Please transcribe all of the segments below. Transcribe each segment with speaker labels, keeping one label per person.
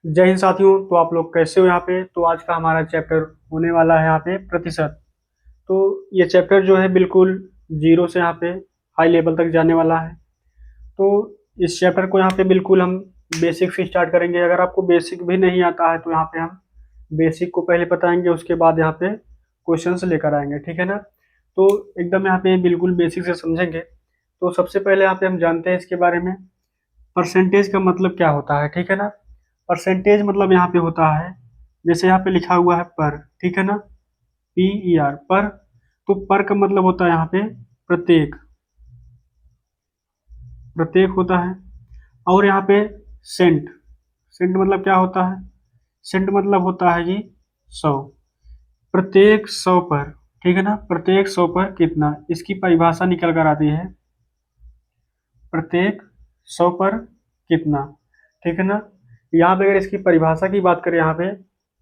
Speaker 1: जय हिंद साथियों। तो आप लोग कैसे हो यहाँ पे। तो आज का हमारा चैप्टर होने वाला है यहाँ पे प्रतिशत। तो ये चैप्टर जो है बिल्कुल जीरो से यहाँ पे हाई लेवल तक जाने वाला है। तो इस चैप्टर को यहाँ पे बिल्कुल हम बेसिक से स्टार्ट करेंगे। अगर आपको बेसिक भी नहीं आता है तो यहाँ पे हम बेसिक को पहले बताएंगे, उसके बाद यहाँ पे क्वेश्चंस लेकर आएंगे, ठीक है ना। तो एकदम यहाँ पे बिल्कुल बेसिक से समझेंगे। तो सबसे पहले यहाँ पे हम जानते हैं इसके बारे में परसेंटेज का मतलब क्या होता है, ठीक है ना। परसेंटेज मतलब यहाँ पे होता है, जैसे यहाँ पे लिखा हुआ है पर, ठीक है ना, PER पर। तो पर का मतलब होता है यहाँ पे प्रत्येक, प्रत्येक होता है। और यहाँ पे सेंट, सेंट मतलब क्या होता है, सेंट मतलब होता है जी 100, प्रत्येक 100 पर, ठीक है ना। प्रत्येक 100 पर कितना, इसकी परिभाषा निकल कर आती है प्रत्येक 100 पर कितना, ठीक है ना। यहाँ पे अगर इसकी परिभाषा की बात करें यहाँ पे,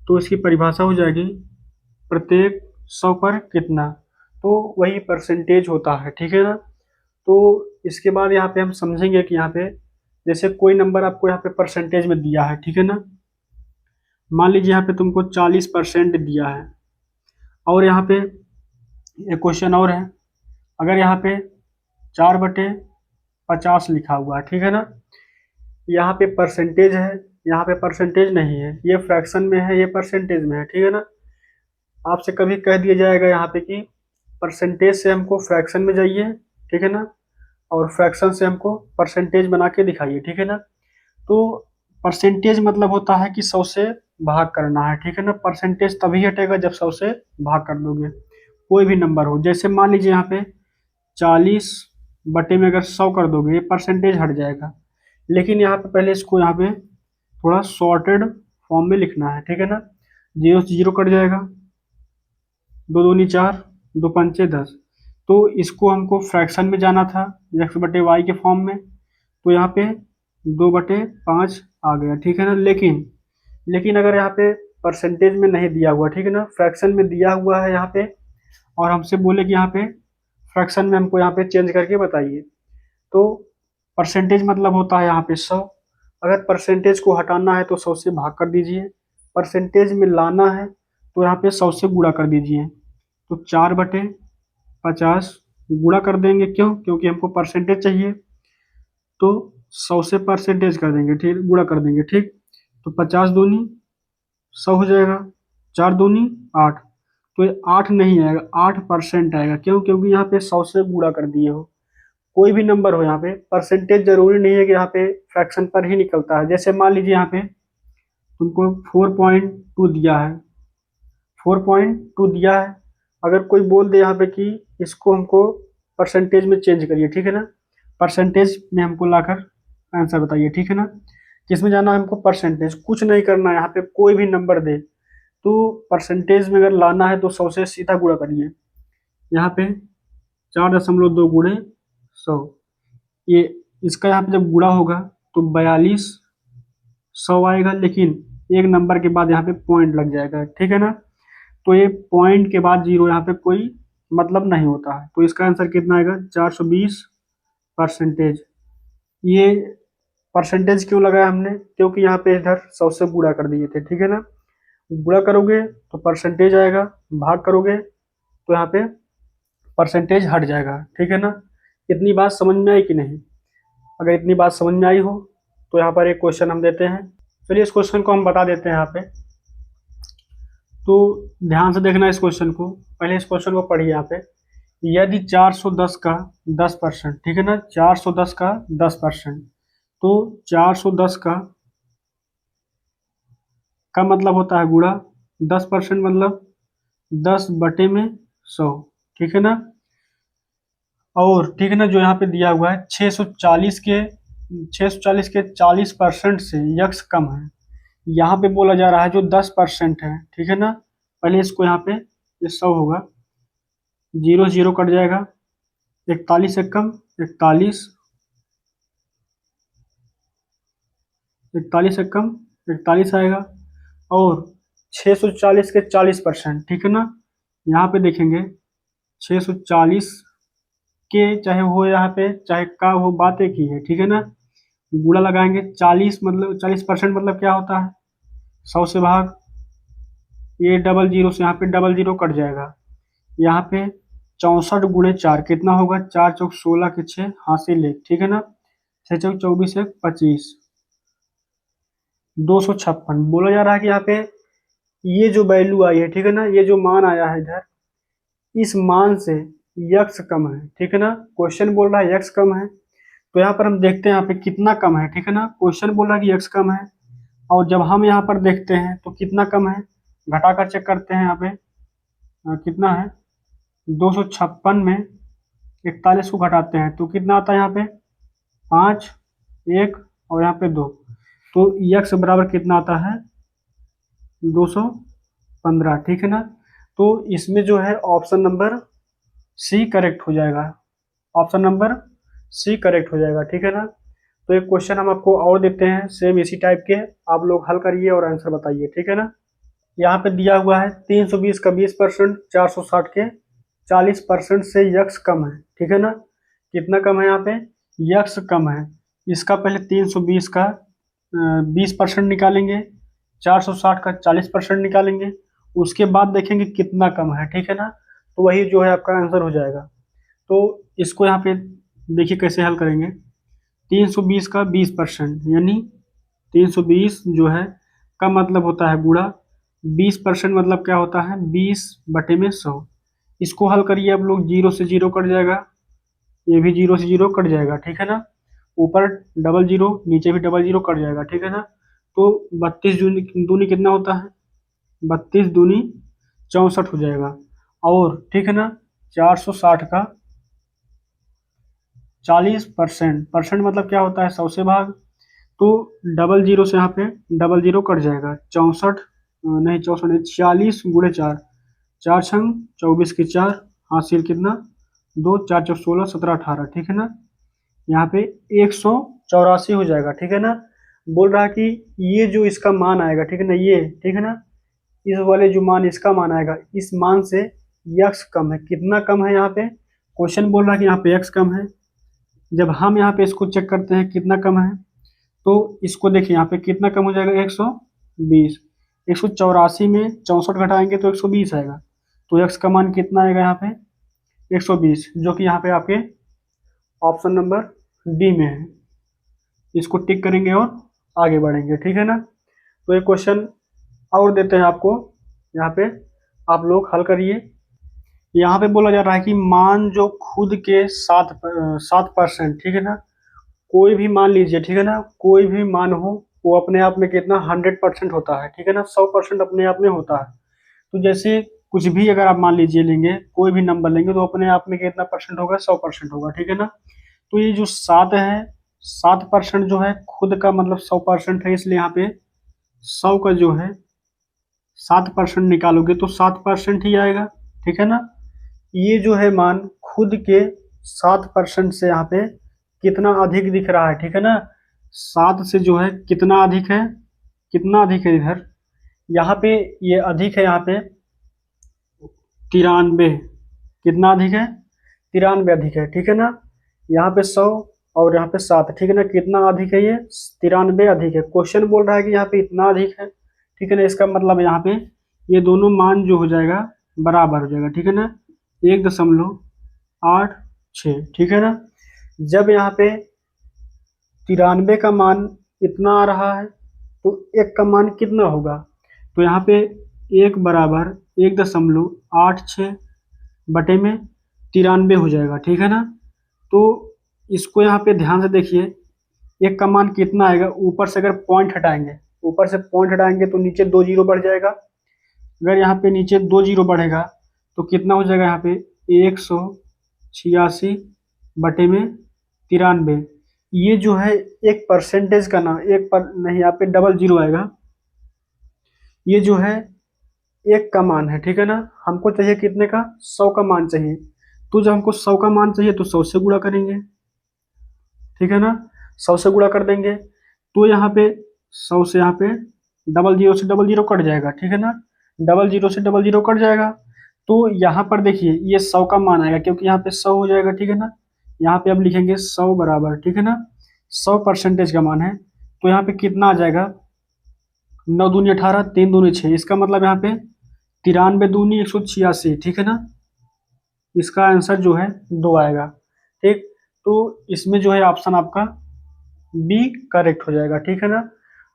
Speaker 1: तो इसकी परिभाषा हो जाएगी प्रत्येक 100 पर कितना, तो वही परसेंटेज होता है, ठीक है ना। तो इसके बाद यहाँ पे हम समझेंगे कि यहाँ पे जैसे कोई नंबर आपको यहाँ पे परसेंटेज में दिया है, ठीक है ना। मान लीजिए यहाँ पे तुमको 40% दिया है, और यहाँ पे एक क्वेश्चन और है, अगर यहाँ पे 4/50 लिखा हुआ है, ठीक है ना। यहाँ पे परसेंटेज है, यहाँ पे परसेंटेज नहीं है, ये फ्रैक्शन में है, ये परसेंटेज में है, ठीक है ना। आपसे कभी कह दिया जाएगा यहाँ पे कि परसेंटेज से हमको फ्रैक्शन में जाइए, ठीक है ना, और फ्रैक्शन से हमको परसेंटेज बना के दिखाइए, ठीक है ना। तो परसेंटेज मतलब होता है कि 100 से भाग करना है, ठीक है ना। परसेंटेज तभी हटेगा जब 100 से भाग कर दोगे, कोई भी नंबर हो। जैसे मान लीजिए यहाँ पे 40 बटे में अगर 100 कर दोगे, ये परसेंटेज हट जाएगा। लेकिन यहाँ पे पहले इसको यहाँ पे थोड़ा सॉर्टेड फॉर्म में लिखना है, ठीक है ना। जीरो से जीरो कट जाएगा, दो दूनी 4, दो पंचे 10। तो इसको हमको फ्रैक्शन में जाना था x/y के फॉर्म में, तो यहाँ पे 2/5 आ गया, ठीक है ना। लेकिन अगर यहाँ पे परसेंटेज में नहीं दिया हुआ, ठीक है ना, फ्रैक्शन में दिया हुआ है यहाँ पे, और हमसे बोले कि यहाँ पे फ्रैक्शन में हमको यहाँ पे चेंज करके बताइए, तो परसेंटेज मतलब होता है यहाँ पे 100। अगर परसेंटेज को हटाना है तो 100 से भाग कर दीजिए, परसेंटेज में लाना है तो यहाँ पे 100 से गुणा कर दीजिए। तो 4/50 गुणा कर देंगे, क्यों, क्योंकि हमको परसेंटेज चाहिए, तो 100 से परसेंटेज कर देंगे, ठीक, गुणा कर देंगे, ठीक। तो 50 दूनी 100 हो जाएगा, 4 दूनी 8। तो ये 8 नहीं आएगा, 8% आएगा, क्यों, क्योंकि यहाँ पे 100 से गुणा कर दिए हो। कोई भी नंबर हो यहाँ पे परसेंटेज जरूरी नहीं है कि यहाँ पे फ्रैक्शन पर ही निकलता है। जैसे मान लीजिए यहाँ पे तुमको 4.2 दिया है, 4.2 दिया है, अगर कोई बोल दे यहाँ पे कि इसको हमको परसेंटेज में चेंज करिए, ठीक है ना, परसेंटेज में हमको लाकर आंसर बताइए, ठीक है ना। किसमें जाना है हमको, परसेंटेज, कुछ नहीं करना है यहाँ पे, कोई भी नंबर दे तो परसेंटेज में अगर लाना है तो 100 से सीधा गुणा करिए। यहाँ पे 4.2 गुणे 100, ये इसका यहाँ पे जब गुणा होगा तो 4200 आएगा, लेकिन एक नंबर के बाद यहाँ पे पॉइंट लग जाएगा, ठीक है ना। तो ये पॉइंट के बाद जीरो यहाँ पे कोई मतलब नहीं होता है, तो इसका आंसर कितना आएगा, 420 परसेंटेज। ये परसेंटेज क्यों लगाया हमने, क्योंकि यहाँ पे इधर 100 से गुणा कर दिए थे, ठीक है ना। गुणा करोगे तो परसेंटेज आएगा, भाग करोगे तो यहाँ पे परसेंटेज हट जाएगा, ठीक है ना। इतनी बात समझ में आई कि नहीं। अगर इतनी बात समझ में आई हो तो यहाँ पर एक क्वेश्चन हम देते हैं। चलिए इस क्वेश्चन को हम बता देते हैं यहाँ पे। तो ध्यान से देखना इस क्वेश्चन को, पहले इस क्वेश्चन को पढ़िए यहाँ पे। यदि 410 का 10%, ठीक है ना, 410 का 10%, तो 410 का मतलब होता है गुणा, 10% मतलब 10 बटे में 100, ठीक है ना। और ठीक है ना, जो यहाँ पे दिया हुआ है 640 के 40% से यक्स कम है, यहाँ पे बोला जा रहा है जो 10% है, ठीक है ना। पहले इसको यहाँ पे ये 100 होगा, जीरो जीरो कट जाएगा, 41 से कम 41, 41 से कम 41 आएगा। और 640 के 40%, ठीक है ना, यहाँ पे देखेंगे 640 के, चाहे वो यहाँ पे चाहे का, वो बात एक ही है, ठीक है ना। गुणा लगाएंगे, 40 मतलब 40% मतलब क्या होता है, 100 से भाग, ये डबल जीरो से यहाँ पे डबल जीरो कट जाएगा। यहाँ पे 64 × 4 कितना होगा, 4 चौक 16 के 6 हासिल 1, ठीक है ना। 6 चौक 24 1 25, 256 बोला जा रहा है कि यहाँ पे ये जो वैल्यू आई है, ठीक है ना, ये जो मान आया है इधर, इस मान से यक्स कम है, ठीक है ना। क्वेश्चन बोल रहा है यक्स कम है, तो यहाँ पर हम देखते हैं यहाँ पे कितना कम है, ठीक है ना। क्वेश्चन बोल रहा है कि यक्स कम है, और जब हम यहाँ पर देखते हैं तो कितना कम है, घटाकर चेक करते हैं यहाँ पे कितना है। 256 में 41 को घटाते हैं तो कितना आता है यहाँ पे, 5 1 और यहाँ पे 2, तो यक्स बराबर कितना आता है, 215, ठीक है ना। तो इसमें जो है ऑप्शन नंबर सी करेक्ट हो जाएगा, ऑप्शन नंबर सी करेक्ट हो जाएगा, ठीक है ना। तो एक क्वेश्चन हम आपको और देते हैं सेम इसी टाइप के, आप लोग हल करिए और आंसर बताइए, ठीक है ना। यहाँ पे दिया हुआ है 320 का 20%, 460 के 40% से यक्स कम है, ठीक है ना। कितना कम है यहाँ पे, यक्स कम है। इसका पहले 320 का 20% निकालेंगे, 460 का 40% निकालेंगे, उसके बाद देखेंगे कितना कम है, ठीक है ना। तो वही जो है आपका आंसर हो जाएगा। तो इसको यहाँ पे देखिए कैसे हल करेंगे। 320 का 20% यानी 320 जो है का मतलब होता है गुणा, 20% मतलब क्या होता है, 20/100। इसको हल करिए आप लोग, 0 से 0 कट जाएगा, ये भी 0 से 0 कट जाएगा, ठीक है ना। ऊपर डबल जीरो, नीचे भी डबल जीरो कट जाएगा, ठीक है ना। तो 32 दूनी कितना होता है, 32 दूनी 64 हो जाएगा। और ठीक है ना, 460 का 40%, परसेंट मतलब क्या होता है, 100 से भाग, तो डबल जीरो से यहाँ पे डबल जीरो कट जाएगा, 64 नहीं 64 नहीं 40 × 4, 4 छंग 24 के 4 हासिल कितना 2, 4 चौक 16 17 18, ठीक है ना। यहाँ पे 184 हो जाएगा, ठीक है ना। बोल रहा है कि ये जो इसका मान आएगा, ठीक है ना, ये ठीक है ना, इस वाले जो मान इसका मान आएगा, इस मान से यक्स कम है। कितना कम है यहाँ पे, क्वेश्चन बोल रहा है कि यहाँ पे यक्स कम है। जब हम यहाँ पे इसको चेक करते हैं कितना कम है, तो इसको देखिए यहाँ पे कितना कम हो जाएगा, 120। 184 में 64 घटाएंगे तो 120 आएगा, तो यक्स का मान कितना आएगा यहाँ पे, 120, जो कि यहाँ पे आपके ऑप्शन नंबर डी में है। इसको टिक करेंगे और आगे बढ़ेंगे, ठीक है ना। तो एक क्वेश्चन और देते हैं आपको, यहाँ पे आप लोग हल करिए। यहाँ पे बोला जा रहा है कि मान जो खुद के 7%, ठीक है ना, कोई भी मान लीजिए, ठीक है ना, कोई भी मान हो वो अपने आप में कितना 100% होता है, ठीक है ना, 100% अपने आप में होता है। तो जैसे कुछ भी अगर आप मान लीजिए लेंगे, कोई भी नंबर लेंगे तो अपने आप में कितना परसेंट होगा, 100% होगा, ठीक है ना। तो ये जो 7 है, 7% जो है खुद का मतलब 100% है, इसलिए यहाँ पे 100 का जो है 7% निकालोगे तो 7% ही आएगा, ठीक है ना। ये जो है मान खुद के 7% से यहाँ पे कितना अधिक दिख रहा है, ठीक है ना। 7 से जो है कितना अधिक है, कितना अधिक है इधर, यहाँ पे ये अधिक है, यहाँ पे 93, कितना अधिक है, 93 अधिक है, ठीक है ना। यहाँ पे 100 और यहाँ पे 7, ठीक है ना, कितना अधिक है, ये 93 अधिक है। क्वेश्चन बोल रहा है कि यहाँ पे इतना अधिक है, ठीक है ना। इसका मतलब यहाँ पे ये दोनों मान जो हो जाएगा बराबर हो जाएगा, ठीक है ना, 1.86, ठीक है ना। जब यहाँ पे 93 का मान इतना आ रहा है तो एक का मान कितना होगा, तो यहाँ पे 1 बराबर 1.86 बटे में 93 हो जाएगा, ठीक है ना। तो इसको यहाँ पे ध्यान से देखिए, एक का मान कितना आएगा, ऊपर से अगर पॉइंट हटाएंगे, ऊपर से पॉइंट हटाएंगे तो नीचे 2 जीरो बढ़ जाएगा। अगर यहाँ पे नीचे 2 जीरो बढ़ेगा तो कितना हो जाएगा, यहाँ पे 186 बटे में 93। ये जो है एक परसेंटेज का ना, एक पर नहीं, यहाँ पे डबल जीरो आएगा। ये जो है एक का मान है, ठीक है ना। हमको चाहिए कितने का, 100 का मान चाहिए। तो जब हमको 100 का मान चाहिए तो 100 से गुणा करेंगे, ठीक है ना, 100 से गुणा कर देंगे। तो यहाँ पे 100 से यहाँ पे डबल जीरो से डबल जीरो कट जाएगा, ठीक है ना, डबल जीरो से डबल जीरो कट जाएगा। तो यहाँ पर देखिए ये 100 का मान आएगा, क्योंकि यहाँ पे 100 हो जाएगा, ठीक है ना। यहाँ पे अब लिखेंगे 100 बराबर, ठीक है ना, 100% का मान है, तो यहाँ पे कितना आ जाएगा, 9 दूनी 18, 3 दूनी 6, इसका मतलब यहाँ पे 93 दूनी 186, ठीक है ना। इसका आंसर जो है 2 आएगा। ठीक, तो इसमें जो है ऑप्शन आपका बी करेक्ट हो जाएगा, ठीक है ना।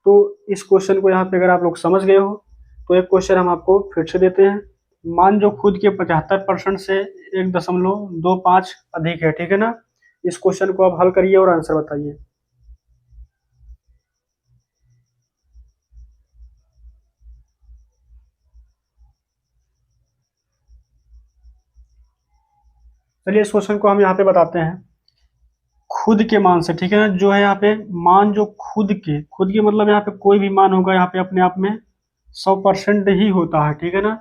Speaker 1: तो इस क्वेश्चन को यहाँ पे अगर आप लोग समझ गए हो तो एक क्वेश्चन हम आपको फिर से देते हैं। मान जो खुद के 75% से 1.25 अधिक है, ठीक है ना। इस क्वेश्चन को आप हल करिए और आंसर बताइए। चलिए इस क्वेश्चन को हम यहाँ पे बताते हैं। खुद के मान से, ठीक है ना, जो है यहाँ पे मान जो खुद के मतलब यहाँ पे कोई भी मान होगा यहाँ पे अपने आप में 100% ही होता है, ठीक है ना।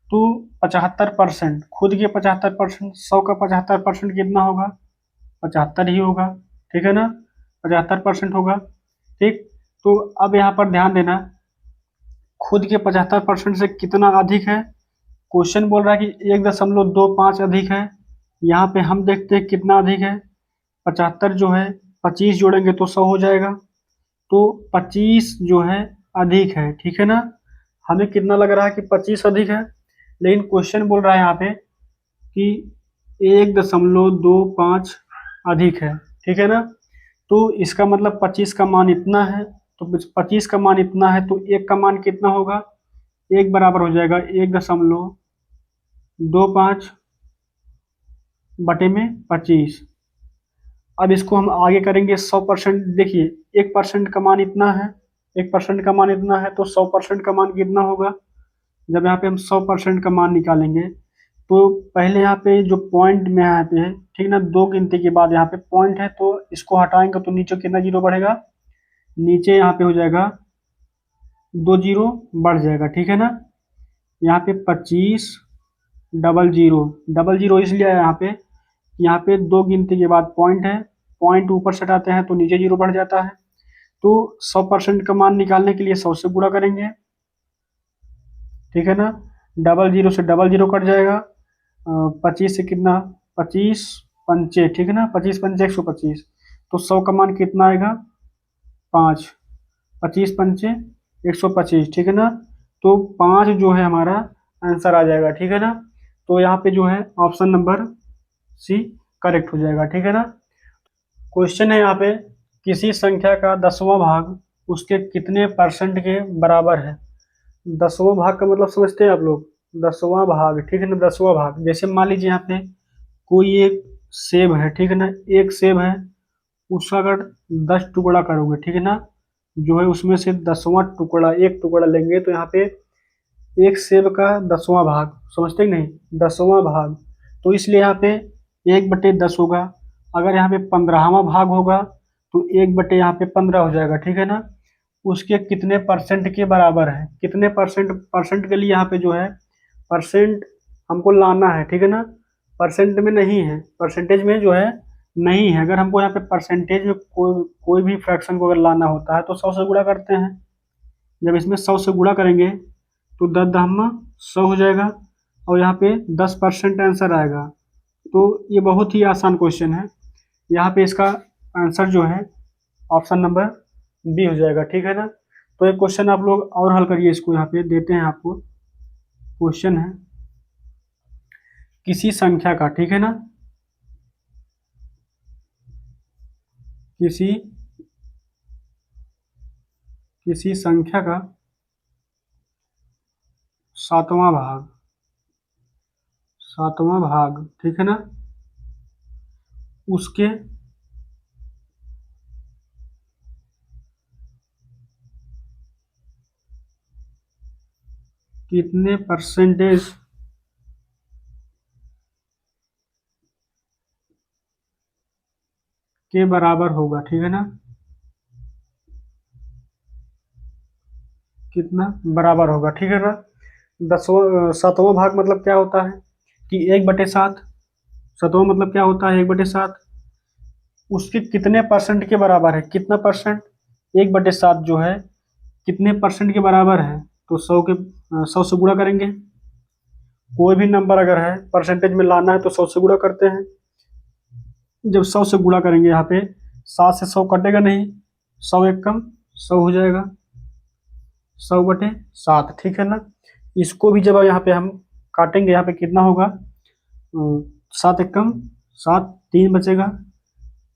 Speaker 1: तो 75%, खुद के 75%, 100 का 75% कितना होगा, 75 ही होगा, ठीक है ना। 75% होगा। ठीक, तो अब यहाँ पर ध्यान देना, खुद के 75% से कितना अधिक है। क्वेश्चन बोल रहा है कि 1.25 अधिक है। यहाँ पे हम देखते हैं कितना अधिक है। 75 जो है 25 जोड़ेंगे तो 100 हो जाएगा। तो 25 जो है अधिक है, ठीक है ना। हमें कितना लग रहा है कि 25 अधिक है, लेकिन क्वेश्चन बोल रहा है यहाँ पे कि 1.25 अधिक है, ठीक है ना। तो इसका मतलब 25 का मान इतना है, तो 25 का मान इतना है तो एक का मान कितना होगा, एक बराबर हो जाएगा 1.25 बटे में 25। अब इसको हम आगे करेंगे 100%। देखिए 1% का मान इतना है, 1% का मान इतना है, तो 100% का मान कितना होगा। जब यहाँ पे हम 100% का मान निकालेंगे तो पहले यहाँ पे जो पॉइंट में यहाँ पे है, ठीक ना, 2 गिनती के बाद यहाँ पे पॉइंट है तो इसको हटाएंगे तो नीचे कितना जीरो बढ़ेगा, नीचे यहाँ पे हो जाएगा 2 जीरो बढ़ जाएगा, ठीक है ना। यहाँ पे 25 डबल जीरो इसलिए है यहाँ पे 2 गिनती के बाद पॉइंट है, पॉइंट ऊपर से हटाते हैं तो नीचे जीरो बढ़ जाता है। तो 100% का मान निकालने के लिए 100 से गुणा करेंगे, ठीक है ना। डबल जीरो से डबल जीरो कट जाएगा। 25 से कितना, 25 पंचे, ठीक है ना, 25 पंचे 125। तो 100 का मान कितना आएगा, 5, 25 पंचे 125, ठीक है ना। तो 5 जो है हमारा आंसर आ जाएगा, ठीक है ना। तो यहाँ पे जो है ऑप्शन नंबर सी करेक्ट हो जाएगा, ठीक है ना। क्वेश्चन है यहाँ पे, किसी संख्या का 10वां भाग उसके कितने परसेंट के बराबर है। 10वां भाग का मतलब समझते हैं आप लोग, 10वां भाग, ठीक है ना। 10वां भाग जैसे मान लीजिए यहाँ पे कोई एक सेब है, ठीक है ना, एक सेब है, उसका अगर 10 टुकड़ा करोगे, ठीक है ना, जो है उसमें से 10वां टुकड़ा, एक टुकड़ा लेंगे तो यहाँ पे एक सेब का 10वां भाग, समझते हैं नहीं, 10वां भाग, तो इसलिए यहाँ पे 1/10 होगा। अगर यहाँ पे 15वां भाग होगा तो 1/15 हो जाएगा, ठीक है ना। उसके कितने परसेंट के बराबर है, कितने परसेंट, परसेंट के लिए यहाँ पे जो है परसेंट हमको लाना है, ठीक है ना। परसेंट में नहीं है, परसेंटेज में जो है नहीं है। अगर हमको यहाँ पे परसेंटेज में कोई भी फ्रैक्शन को अगर लाना होता है तो 100 से गुणा करते हैं। जब इसमें 100 से गुणा करेंगे तो 10 दहमा 100 हो जाएगा और यहाँ पे 10% आंसर आएगा। तो ये बहुत ही आसान क्वेश्चन है। यहाँ पे इसका आंसर जो है ऑप्शन नंबर बी हो जाएगा, ठीक है ना। तो एक क्वेश्चन आप लोग और हल करिए, इसको यहाँ पे देते हैं आपको। क्वेश्चन है किसी संख्या का, ठीक है ना, किसी किसी संख्या का 7वां भाग, 7वां भाग, ठीक है ना, उसके कितने परसेंटेज के बराबर होगा, ठीक है ना, कितना बराबर होगा, ठीक है ना। 7वां भाग मतलब क्या होता है कि 1/7, 7वां मतलब क्या होता है 1/7, उसके कितने परसेंट के बराबर है, कितना परसेंट, 1/7 जो है कितने परसेंट के बराबर है, तो 100 से गुणा करेंगे। कोई भी नंबर अगर है परसेंटेज में लाना है तो 100 से गुणा करते हैं। जब 100 से गुणा करेंगे यहाँ पे 7 से 100 कटेगा नहीं, 100 एक कम 100 हो जाएगा, 100/7, ठीक है ना। इसको भी जब यहाँ पे हम काटेंगे, यहाँ पे कितना होगा, 7 एकम 7, 3 बचेगा,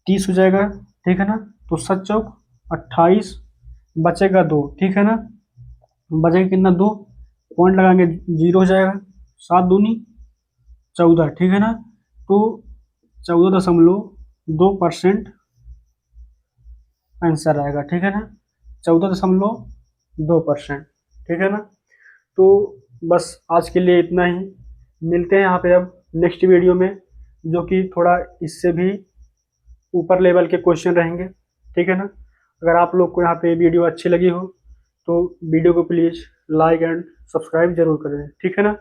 Speaker 1: 30 हो जाएगा, ठीक है ना। तो 7 चौक 28, बचेगा 2, ठीक है ना। बचेगा कितना, 2, पॉइंट लगाएंगे 0 हो जाएगा, 7 दूनी 14, ठीक है ना। तो 14.2% आंसर आएगा, ठीक है ना। 14.2%, ठीक है ना। तो बस आज के लिए इतना ही। मिलते हैं यहाँ पे अब नेक्स्ट वीडियो में, जो कि थोड़ा इससे भी ऊपर लेवल के क्वेश्चन रहेंगे, ठीक है ना। अगर आप लोग को यहाँ पे वीडियो अच्छी लगी हो तो वीडियो को प्लीज़ लाइक एंड सब्सक्राइब जरूर करें, ठीक है ना।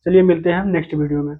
Speaker 1: चलिए मिलते हैं हम नेक्स्ट वीडियो में।